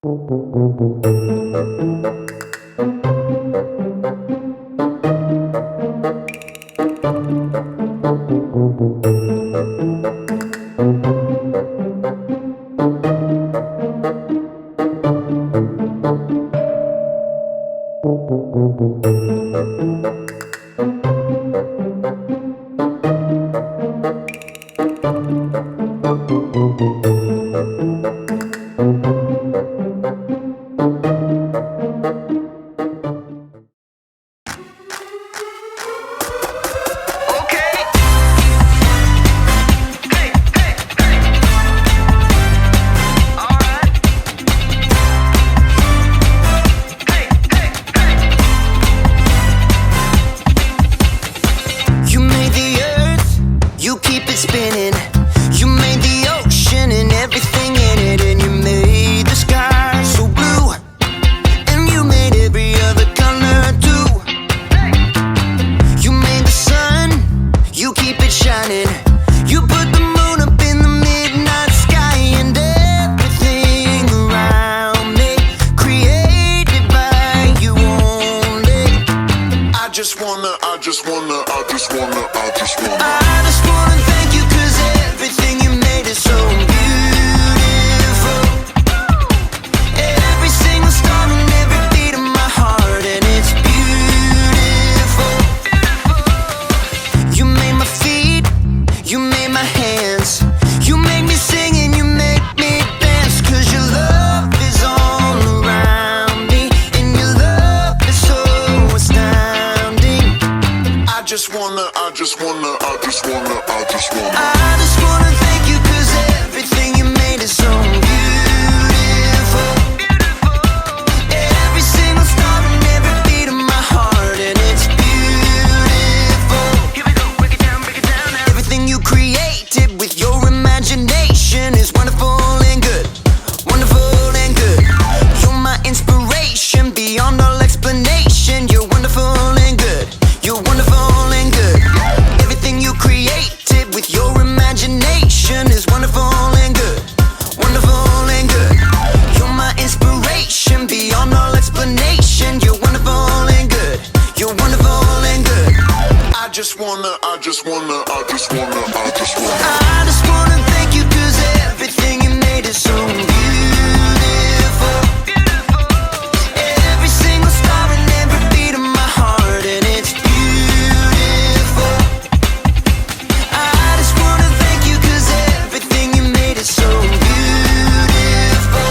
thank you 'cause everything you made is so beautiful. Every single star and every beat of my heart, and it's beautiful. You made my feet, you made my hands, you make me sing and you make me dance, 'cause your love is all around me, and your love is so astounding. I just wanna thank you 'cause everything you made is so beautiful. Every single star and every beat of my heart, and it's beautiful. Here we go, break it down now. Everything you created with your imagination is wonderful and good, wonderful and good. You're my inspiration beyond all explanation. You're wonderful and good, you're wonderful and good. Everything you created with your imagination is wonderful and good, wonderful and good. You're my inspiration beyond all explanation. You're wonderful and good, you're wonderful and good. I just wanna thank you 'cause everything you made is so beautiful. Every single star and every beat of my heart, and it's beautiful. I just wanna thank you 'cause everything you made is so beautiful.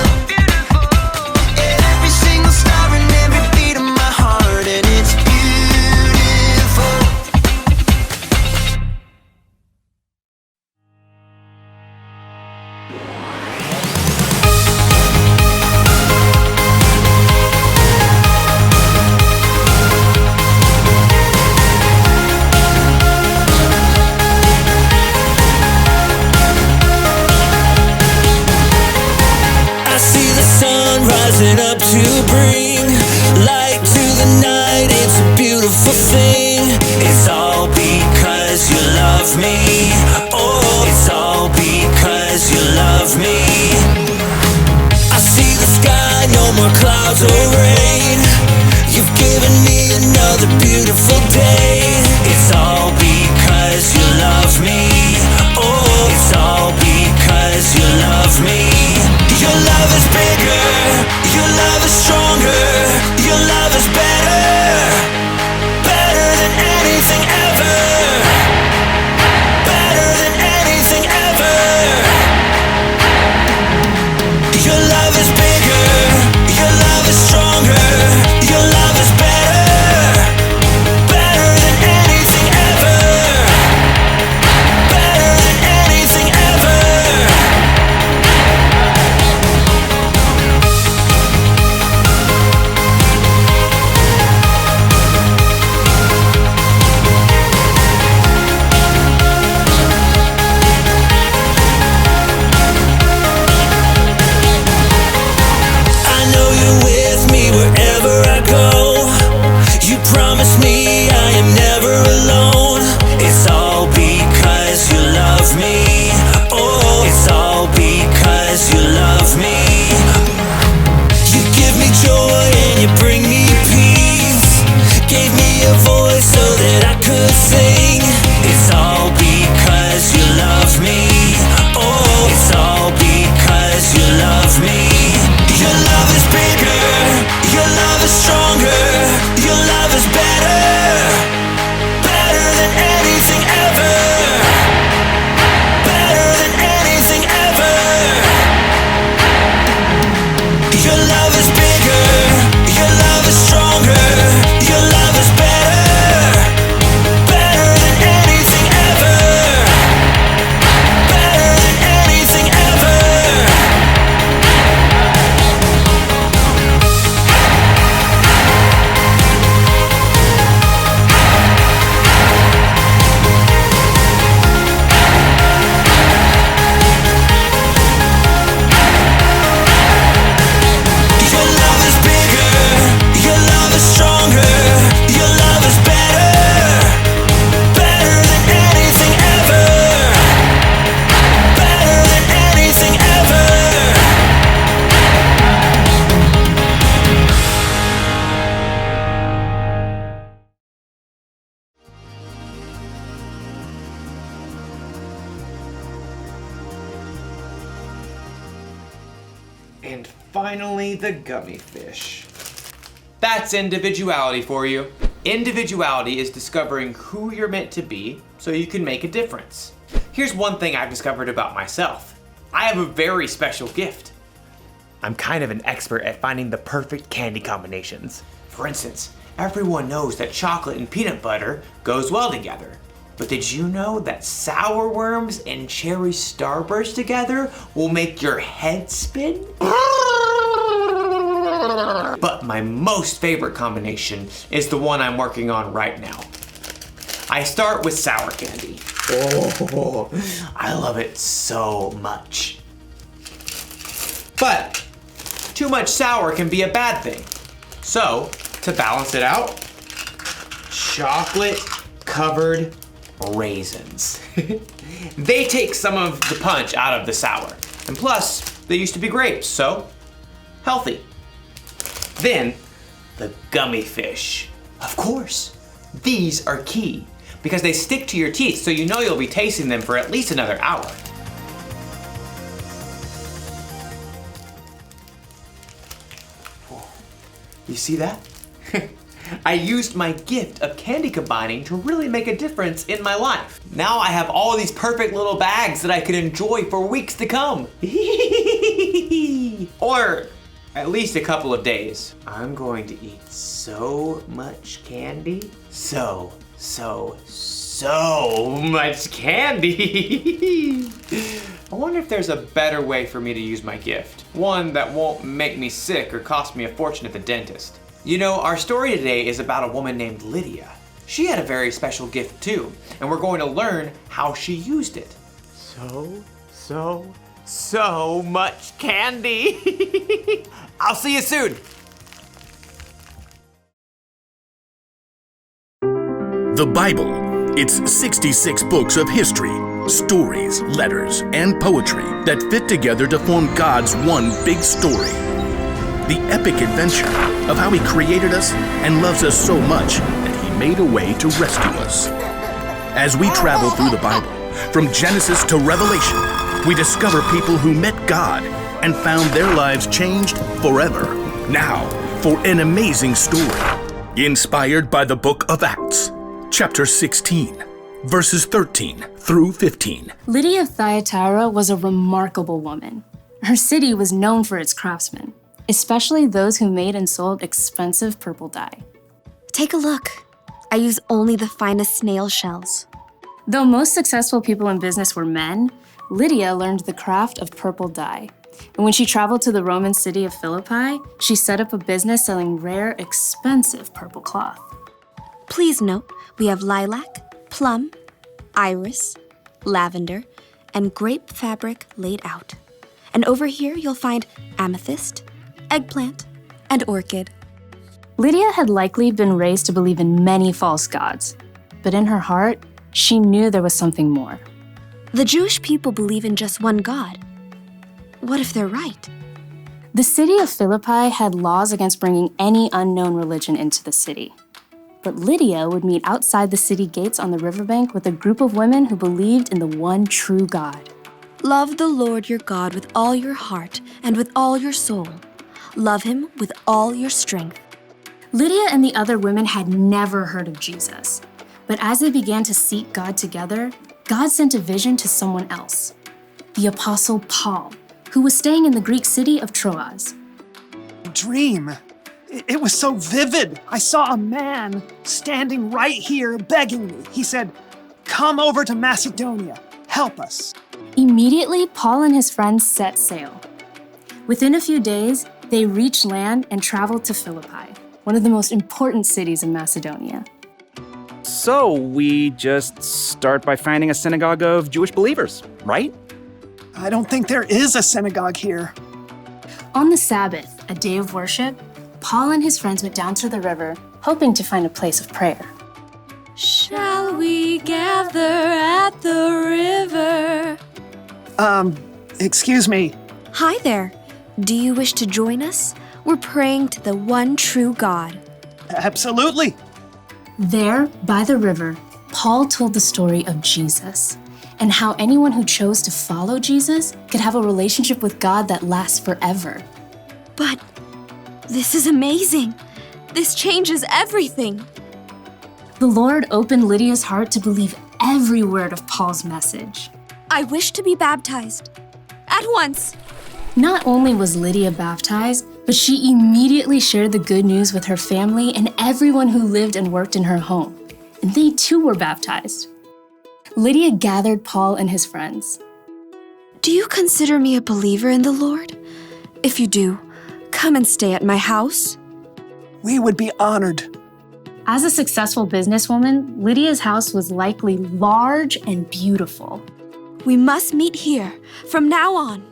Every single star and every beat of my heart, and it's beautiful. And finally, the gummy fish. That's individuality for you. Individuality is discovering who you're meant to be so you can make a difference. Here's one thing I've discovered about myself. I have a very special gift. I'm kind of an expert at finding the perfect candy combinations. For instance, everyone knows that chocolate and peanut butter goes well together. But did you know that sour worms and cherry starburst together will make your head spin? But my most favorite combination is the one I'm working on right now. I start with sour candy. Oh, I love it so much. But too much sour can be a bad thing. So, to balance it out, chocolate covered raisins. They take some of the punch out of the sour. And plus, they used to be grapes, so healthy. Then, the gummy fish. Of course, these are key because they stick to your teeth, so you know you'll be tasting them for at least another hour. You see that? I used my gift of candy combining to really make a difference in my life. Now I have all these perfect little bags that I can enjoy for weeks to come. Or at least a couple of days. I'm going to eat so much candy. So much candy. I wonder if there's a better way for me to use my gift. One that won't make me sick or cost me a fortune at the dentist. You know, our story today is about a woman named Lydia. She had a very special gift too, and we're going to learn how she used it. So much candy. I'll see you soon. The Bible. It's 66 books of history, stories, letters, and poetry that fit together to form God's one big story. The epic adventure of how He created us and loves us so much that He made a way to rescue us. As we travel through the Bible, from Genesis to Revelation, we discover people who met God and found their lives changed forever. Now, for an amazing story, inspired by the book of Acts, chapter 16, verses 13 through 15. Lydia of Thyatira was a remarkable woman. Her city was known for its craftsmen, especially those who made and sold expensive purple dye. Take a look. I use only the finest snail shells. Though most successful people in business were men, Lydia learned the craft of purple dye. And when she traveled to the Roman city of Philippi, she set up a business selling rare, expensive purple cloth. Please note, we have lilac, plum, iris, lavender, and grape fabric laid out. And over here you'll find amethyst, eggplant, and orchid. Lydia had likely been raised to believe in many false gods, but in her heart, she knew there was something more. The Jewish people believe in just one God. What if they're right? The city of Philippi had laws against bringing any unknown religion into the city. But Lydia would meet outside the city gates on the riverbank with a group of women who believed in the one true God. Love the Lord your God with all your heart and with all your soul. Love Him with all your strength. Lydia and the other women had never heard of Jesus. But as they began to seek God together, God sent a vision to someone else, the Apostle Paul, who was staying in the Greek city of Troas. Dream. It was so vivid. I saw a man standing right here begging me. He said, "Come over to Macedonia. Help us." Immediately, Paul and his friends set sail. Within a few days, they reached land and traveled to Philippi, one of the most important cities in Macedonia. So we just start by finding a synagogue of Jewish believers, right? I don't think there is a synagogue here. On the Sabbath, a day of worship, Paul and his friends went down to the river, hoping to find a place of prayer. Shall we gather at the river? Excuse me. Hi there. Do you wish to join us? We're praying to the one true God. Absolutely. There, by the river, Paul told the story of Jesus and how anyone who chose to follow Jesus could have a relationship with God that lasts forever. But this is amazing. This changes everything. The Lord opened Lydia's heart to believe every word of Paul's message. I wish to be baptized. At once. Not only was Lydia baptized, but she immediately shared the good news with her family and everyone who lived and worked in her home. And they too were baptized. Lydia gathered Paul and his friends. Do you consider me a believer in the Lord? If you do, come and stay at my house. We would be honored. As a successful businesswoman, Lydia's house was likely large and beautiful. We must meet here from now on.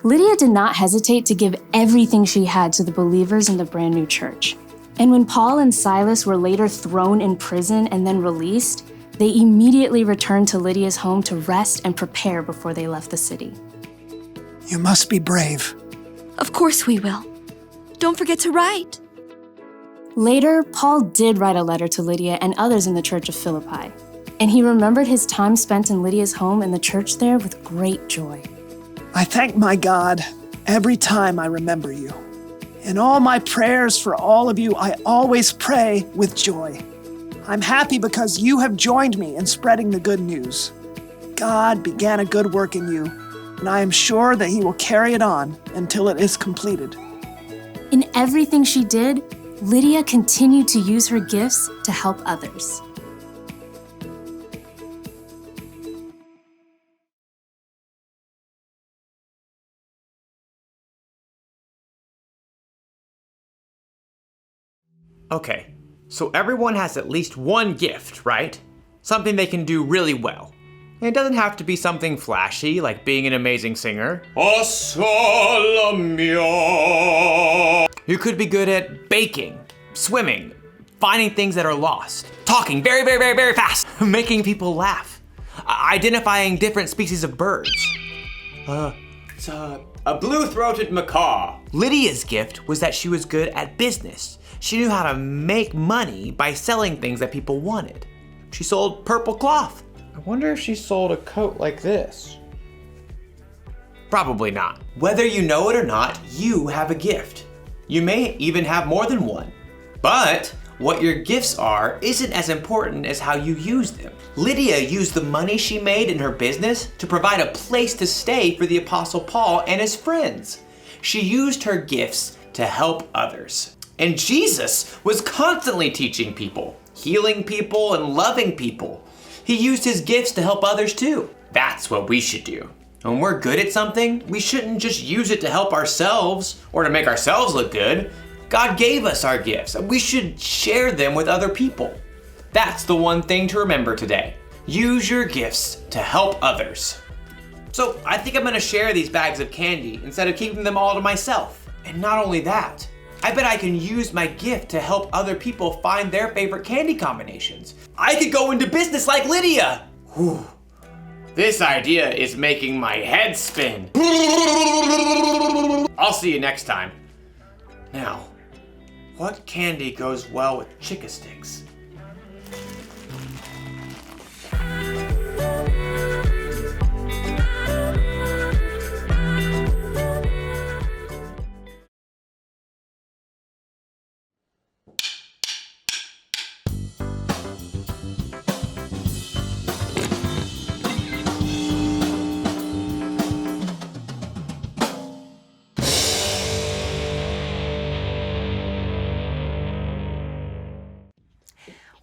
Lydia did not hesitate to give everything she had to the believers in the brand new church. And when Paul and Silas were later thrown in prison and then released, they immediately returned to Lydia's home to rest and prepare before they left the city. You must be brave. Of course we will. Don't forget to write. Later, Paul did write a letter to Lydia and others in the church of Philippi, and he remembered his time spent in Lydia's home and the church there with great joy. I thank my God every time I remember you. In all my prayers for all of you, I always pray with joy. I'm happy because you have joined me in spreading the good news. God began a good work in you, and I am sure that he will carry it on until it is completed. In everything she did, Lydia continued to use her gifts to help others. Okay, so everyone has at least one gift, right? Something they can do really well. And it doesn't have to be something flashy, like being an amazing singer. O sole mio. You could be good at baking, swimming, finding things that are lost, talking very, very, very, very fast, making people laugh, identifying different species of birds. It's a blue-throated macaw. Lydia's gift was that she was good at business. She knew how to make money by selling things that people wanted. She sold purple cloth. I wonder if she sold a coat like this. Probably not. Whether you know it or not, you have a gift. You may even have more than one. But what your gifts are isn't as important as how you use them. Lydia used the money she made in her business to provide a place to stay for the Apostle Paul and his friends. She used her gifts to help others. And Jesus was constantly teaching people, healing people, and loving people. He used his gifts to help others too. That's what we should do. When we're good at something, we shouldn't just use it to help ourselves or to make ourselves look good. God gave us our gifts, and we should share them with other people. That's the one thing to remember today. Use your gifts to help others. So I think I'm gonna share these bags of candy instead of keeping them all to myself. And not only that, I bet I can use my gift to help other people find their favorite candy combinations. I could go into business like Lydia. Whew. This idea is making my head spin. I'll see you next time. Now, what candy goes well with Chick-a sticks?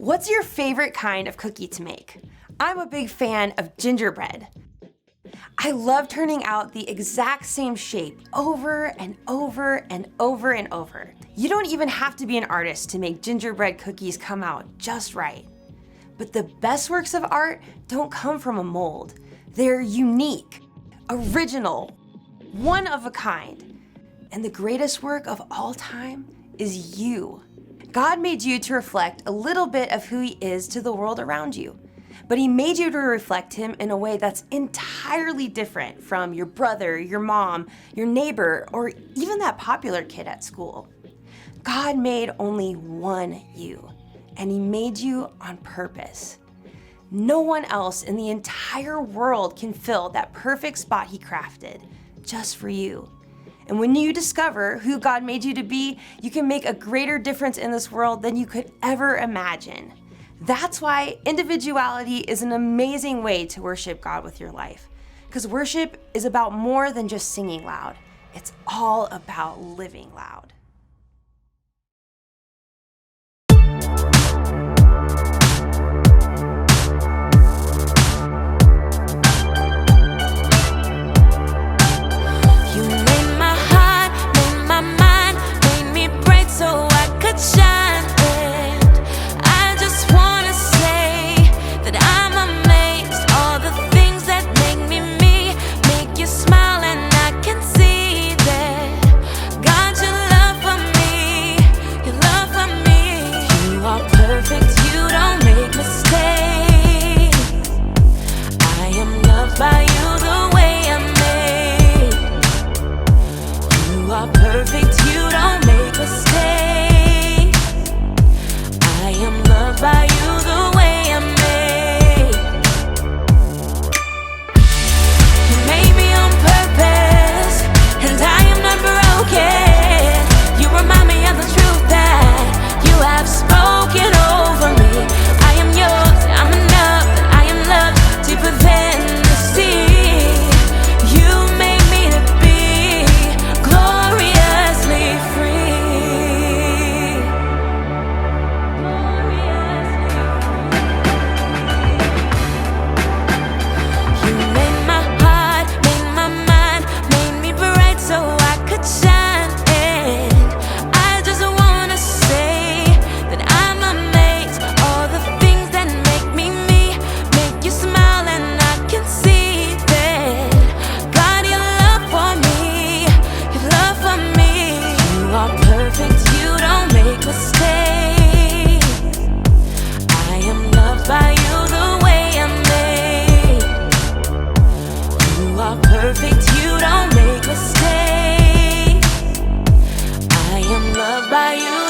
What's your favorite kind of cookie to make? I'm a big fan of gingerbread. I love turning out the exact same shape over and over and over and over. You don't even have to be an artist to make gingerbread cookies come out just right. But the best works of art don't come from a mold. They're unique, original, one of a kind. And the greatest work of all time is you. God made you to reflect a little bit of who he is to the world around you. But he made you to reflect him in a way that's entirely different from your brother, your mom, your neighbor, or even that popular kid at school. God made only one you, and he made you on purpose. No one else in the entire world can fill that perfect spot He crafted just for you. And when you discover who God made you to be, you can make a greater difference in this world than you could ever imagine. That's why individuality is an amazing way to worship God with your life. Because worship is about more than just singing loud. It's all about living loud. You made my heart, made my mind, made me bright so I could shine. And I just wanna say that I'm amazed. All the things that make me me, make you smile, and I can see that God, your love for me, your love for me. You are perfect, you don't make mistakes. I am loved by you the way I'm made. You are perfect, you don't make mistakes. I am loved by you the way I'm made. You made me on purpose, and I am not broken. You remind me of the truth that you have spoken over me. I am yours, I'm enough, I am loved deeper than the sea. You made me to be gloriously free. You made my heart, made my mind, made me bright so I could shine. And I just wanna say that I'm amazed. All the things that make me me, make you smile, and I can see that God, your love for me, your love for me. You are perfect, you don't make mistakes. I am loved by you the way I'm made. You are perfect, you don't make mistakes. I am loved by you